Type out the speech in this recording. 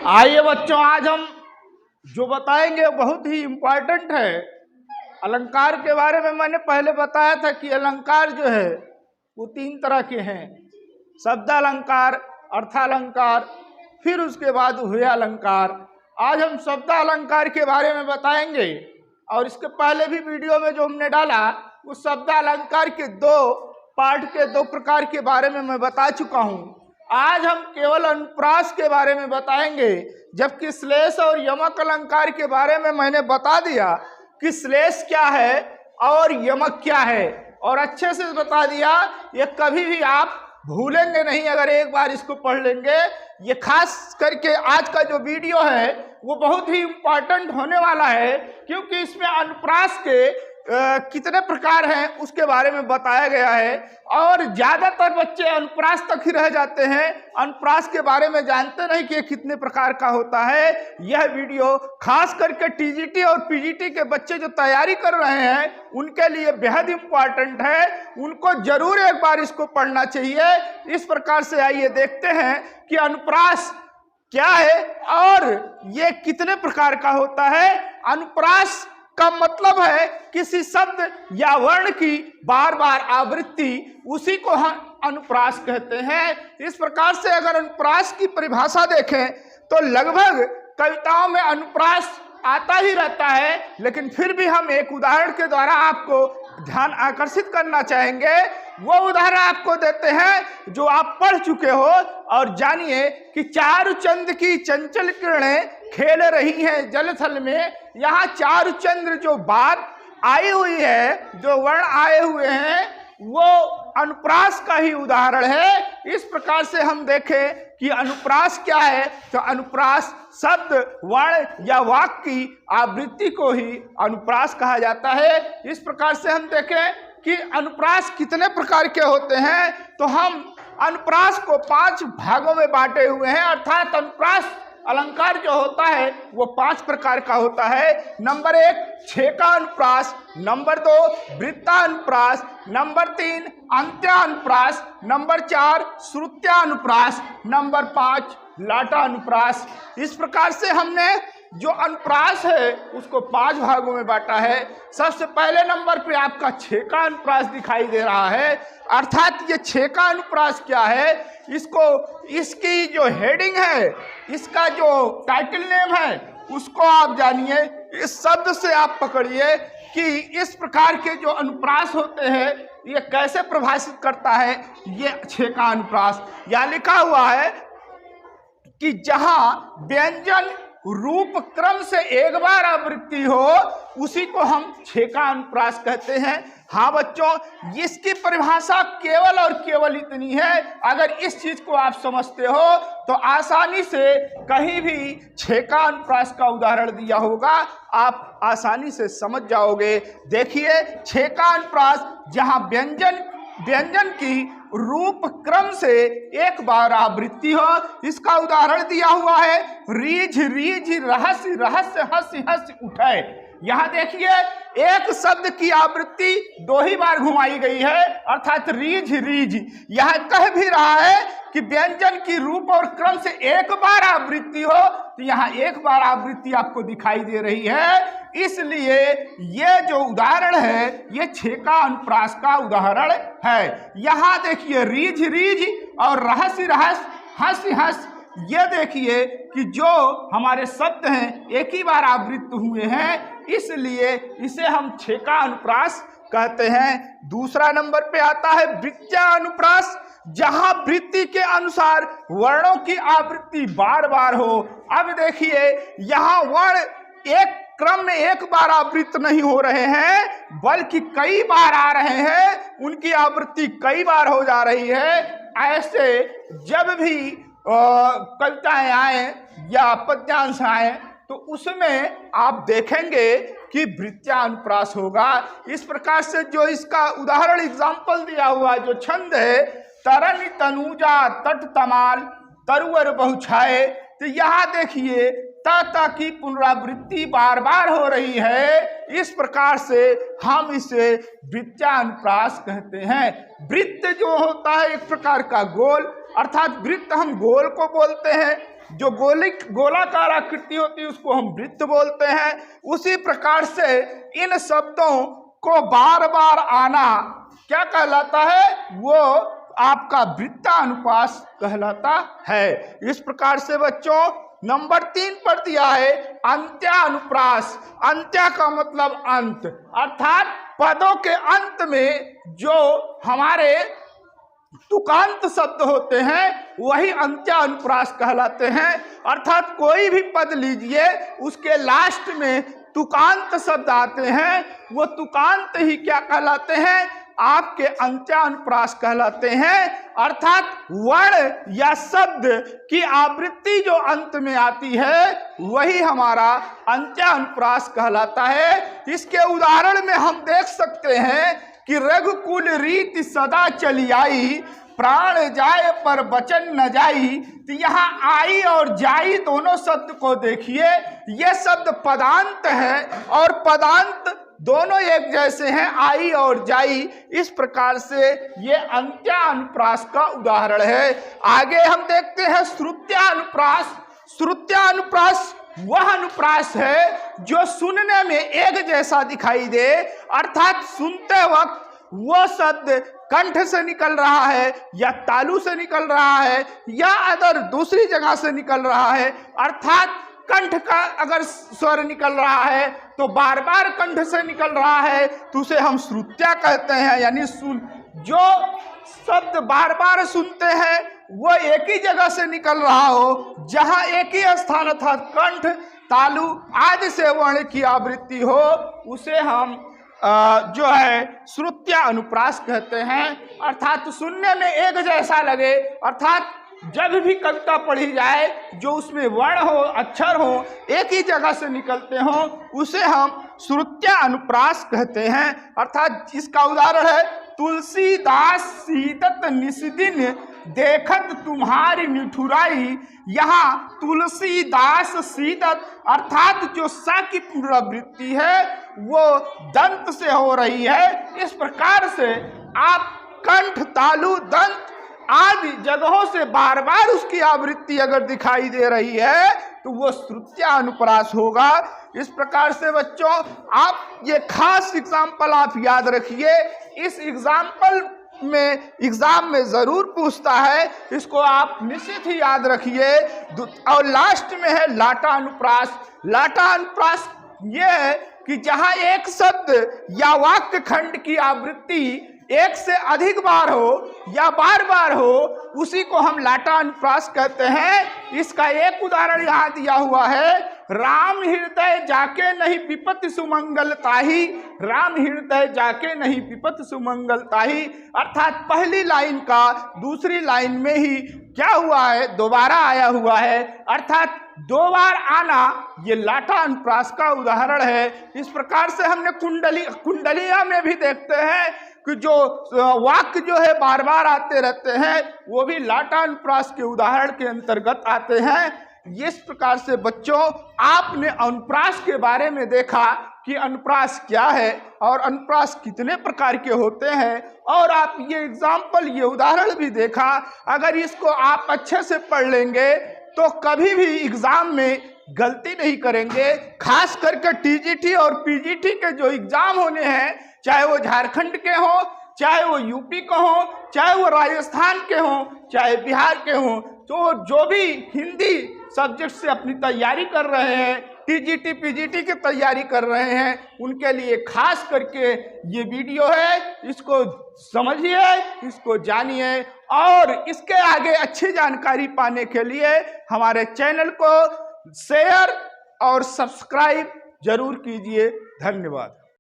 आइए बच्चों, आज हम जो बताएंगे बहुत ही इम्पोर्टेंट है। अलंकार के बारे में मैंने पहले बताया था कि अलंकार जो है वो तीन तरह के हैं। शब्दालंकार, अर्थालंकार, फिर उसके बाद हुए अलंकार। आज हम शब्दालंकार के बारे में बताएंगे और इसके पहले भी वीडियो में जो हमने डाला उस शब्दालंकार के दो पार्ट के दो प्रकार के बारे में मैं बता चुका हूँ। आज हम केवल अनुप्रास के बारे में बताएंगे, जबकि श्लेष और यमक अलंकार के बारे में मैंने बता दिया कि श्लेष क्या है और यमक क्या है, और अच्छे से बता दिया। ये कभी भी आप भूलेंगे नहीं अगर एक बार इसको पढ़ लेंगे। ये खास करके आज का जो वीडियो है वो बहुत ही इम्पोर्टेंट होने वाला है, क्योंकि इसमें अनुप्रास के कितने प्रकार हैं उसके बारे में बताया गया है। और ज्यादातर बच्चे अनुप्रास तक ही रह जाते हैं, अनुप्रास के बारे में जानते नहीं कि ये कितने प्रकार का होता है। यह वीडियो खास करके टीजीटी और पीजीटी के बच्चे जो तैयारी कर रहे हैं उनके लिए बेहद इम्पोर्टेंट है। उनको जरूर एक बार इसको पढ़ना चाहिए। इस प्रकार से आइए देखते हैं कि अनुप्रास क्या है और ये कितने प्रकार का होता है। अनुप्रास का मतलब है किसी शब्द या वर्ण की बार बार आवृत्ति, उसी को हम अनुप्रास कहते हैं। इस प्रकार से अगर अनुप्रास की परिभाषा देखें तो लगभग कविताओं में अनुप्रास आता ही रहता है, लेकिन फिर भी हम एक उदाहरण के द्वारा आपको ध्यान आकर्षित करना चाहेंगे। वो उदाहरण आपको देते हैं जो आप पढ़ चुके हो, और जानिए कि चारुचंद्र की चंचल किरणें खेल रही हैं जलथल में। यहाँ चारुचंद्र जो बात आई हुई है, जो वर्ण आए हुए हैं, वो अनुप्रास का ही उदाहरण है। इस प्रकार से हम देखें कि अनुप्रास क्या है, तो अनुप्रास शब्द, वर्ण या वाक्य की आवृत्ति को ही अनुप्रास कहा जाता है। इस प्रकार से हम देखें कि अनुप्रास कितने प्रकार के होते हैं, तो हम अनुप्रास को 5 भागों में बांटे हुए हैं। अर्थात अनुप्रास अलंकार जो होता है वो 5 प्रकार का होता है। नंबर 1 छेका अनुप्रास, नंबर 2 वृत्ता अनुप्रास, नंबर 3 अंत्या अनुप्रास, नंबर 4 श्रुत्या अनुप्रास, नंबर 5 लाटा अनुप्रास। इस प्रकार से हमने जो अनुप्रास है उसको 5 भागों में बांटा है। सबसे पहले नंबर पे आपका छेका अनुप्रास दिखाई दे रहा है। अर्थात ये छेका अनुप्रास क्या है, इसकी जो हेडिंग है, इसका जो टाइटल नेम है, उसको आप जानिए। इस शब्द से आप पकड़िए कि इस प्रकार के जो अनुप्रास होते हैं ये कैसे प्रभाषित करता है। ये छेका अनुप्रास यहाँ लिखा हुआ है कि जहां व्यंजन रूप क्रम से एक बार आवृत्ति हो उसी को हम छेका अनुप्रास कहते हैं। हाँ बच्चों, इसकी परिभाषा केवल और केवल इतनी है। अगर इस चीज को आप समझते हो तो आसानी से कहीं भी छेका अनुप्रास का उदाहरण दिया होगा आप आसानी से समझ जाओगे। देखिए, छेका अनुप्रास जहां व्यंजन की रूप क्रम से एक बार आवृत्ति हो, इसका उदाहरण दिया हुआ है रीझ रीझ रहस्य रहस्य हंस हंस उठे। यहाँ देखिए, एक शब्द की आवृत्ति 2 ही बार घुमाई गई है, अर्थात रीझ रीझ। यह कह भी रहा है कि व्यंजन की रूप और क्रम से एक बार आवृत्ति हो, तो यहाँ एक बार आवृत्ति आपको दिखाई दे रही है। इसलिए ये जो उदाहरण है ये छेका अनुप्रास का उदाहरण है। यहाँ देखिए रीझ रीझ और रहस्य रहस्य हंस हंस, ये देखिए कि जो हमारे शब्द हैं एक ही बार आवृत्त हुए हैं, इसलिए इसे हम छेका अनुप्रास कहते हैं। दूसरा नंबर पे आता है वृत्त्या अनुप्रास, जहां वृत्ति के अनुसार वर्णों की आवृत्ति बार बार हो। अब देखिए, यहाँ वर्ण एक क्रम में एक बार आवृत्त नहीं हो रहे हैं, बल्कि कई बार आ रहे हैं, उनकी आवृत्ति कई बार हो जा रही है। ऐसे जब भी कविताएं आए या पद्यांश आए तो उसमें आप देखेंगे कि वृत्त्या अनुप्रास होगा। इस प्रकार से जो इसका उदाहरण एग्जाम्पल दिया हुआ जो छंद है, तरन तनुजा तट तमाल तरुवर बहुछाए, तो यहाँ देखिए ता की पुनरावृत्ति बार बार हो रही है। इस प्रकार से हम इसे वृत्त्या अनुप्रास कहते हैं। वृत्त जो होता है एक प्रकार का गोल, अर्थात वृत्त हम गोल को बोलते हैं। जो गोलाकार आकृति होती है उसको हम वृत्त बोलते हैं। उसी प्रकार से इन शब्दों को बार बार आना क्या कहलाता है, वो आपका वृत्तानुप्रास कहलाता है। इस प्रकार से बच्चों नंबर 3 पर दिया है अंत्यानुप्रास। अंत्य का मतलब अंत, अर्थात पदों के अंत में जो हमारे तुकांत शब्द होते हैं वही अंत्यानुप्रास कहलाते हैं। अर्थात कोई भी पद लीजिए उसके लास्ट में तुकांत शब्द आते हैं, वो तुकांत ही क्या कहलाते हैं, आपके अंत्यानुप्रास कहलाते हैं। अर्थात वर्ण या शब्द की आवृत्ति जो अंत में आती है वही हमारा अंत्यानुप्रास कहलाता है। इसके उदाहरण में हम देख सकते हैं कि रघुकुल रीति सदा चली आई, प्राण जाए पर वचन न जाई। तो यहाँ आई और जाई दोनों शब्द को देखिए, ये शब्द पदांत है और पदांत दोनों एक जैसे हैं, आई और जाई। इस प्रकार से ये अंत्यानुप्रास का उदाहरण है। आगे हम देखते हैं श्रुत्यानुप्रास। श्रुत्यानुप्रास वह अनुप्रास है जो सुनने में एक जैसा दिखाई दे, अर्थात सुनते वक्त वो शब्द कंठ से निकल रहा है या तालु से निकल रहा है या अदर दूसरी जगह से निकल रहा है। अर्थात कंठ का अगर स्वर निकल रहा है तो बार बार कंठ से निकल रहा है तो उसे हम श्रुत्या कहते हैं। यानी जो शब्द बार बार सुनते हैं वो एक ही जगह से निकल रहा हो, जहां एक ही स्थान अर्थात कंठ तालु आदि से वर्ण की आवृत्ति हो, उसे हम जो है श्रुत्या अनुप्रास कहते हैं। अर्थात सुनने में एक जैसा लगे, अर्थात जब भी कविता पढ़ी जाए जो उसमें वर्ण हो अक्षर हो एक ही जगह से निकलते हो, उसे हम श्रुत्या अनुप्रास कहते हैं। अर्थात इसका उदाहरण है तुलसीदास सीदत निस्दिन देखत तुम्हारी निठुराई। यहाँ तुलसीदास सीदत अर्थात जो सा की पुनरावृत्ति है वो दंत से हो रही है। इस प्रकार से आप कंठ तालु दंत आदि जगहों से बार बार उसकी आवृत्ति अगर दिखाई दे रही है तो वो श्रुत्या अनुप्रास होगा। इस प्रकार से बच्चों आप ये खास एग्जाम्पल आप याद रखिए, इस एग्जाम में जरूर पूछता है, इसको आप निश्चित ही याद रखिए। और लास्ट में है लाटा अनुप्रास। लाटा अनुप्रास ये है कि जहां एक शब्द या वाक्य खंड की आवृत्ति एक से अधिक बार हो या बार बार हो, उसी को हम लाटा अनुप्रास कहते हैं। इसका एक उदाहरण यहाँ दिया हुआ है, राम हृदय जाके नहीं विपत्ति सुमंगल ताही। राम हृदय जाके नहीं विपत्ति सुमंगल ताही, अर्थात पहली लाइन का दूसरी लाइन में ही क्या हुआ है, दोबारा आया हुआ है। अर्थात दो बार आना ये लाटा अनुप्रास का उदाहरण है। इस प्रकार से हमने कुंडलिया में भी देखते हैं कि जो वाक्य जो है बार बार आते रहते हैं वो भी लाटा अनुप्रास के उदाहरण के अंतर्गत आते हैं। इस प्रकार से बच्चों आपने अनुप्रास के बारे में देखा कि अनुप्रास क्या है और अनुप्रास कितने प्रकार के होते हैं, और आप ये एग्जाम्पल ये उदाहरण भी देखा। अगर इसको आप अच्छे से पढ़ लेंगे तो कभी भी एग्जाम में गलती नहीं करेंगे। खास करके टीजीटी और पीजीटी के जो एग्जाम होने हैं, चाहे वो झारखंड के हो, चाहे वो यूपी के हो, चाहे वो राजस्थान के हो, चाहे बिहार के हो, तो जो भी हिंदी सब्जेक्ट से अपनी तैयारी कर रहे हैं, टीजीटी पीजीटी की तैयारी कर रहे हैं, उनके लिए खास करके ये वीडियो है। इसको समझिए, इसको जानिए और इसके आगे अच्छी जानकारी पाने के लिए हमारे चैनल को शेयर और सब्सक्राइब जरूर कीजिए। धन्यवाद।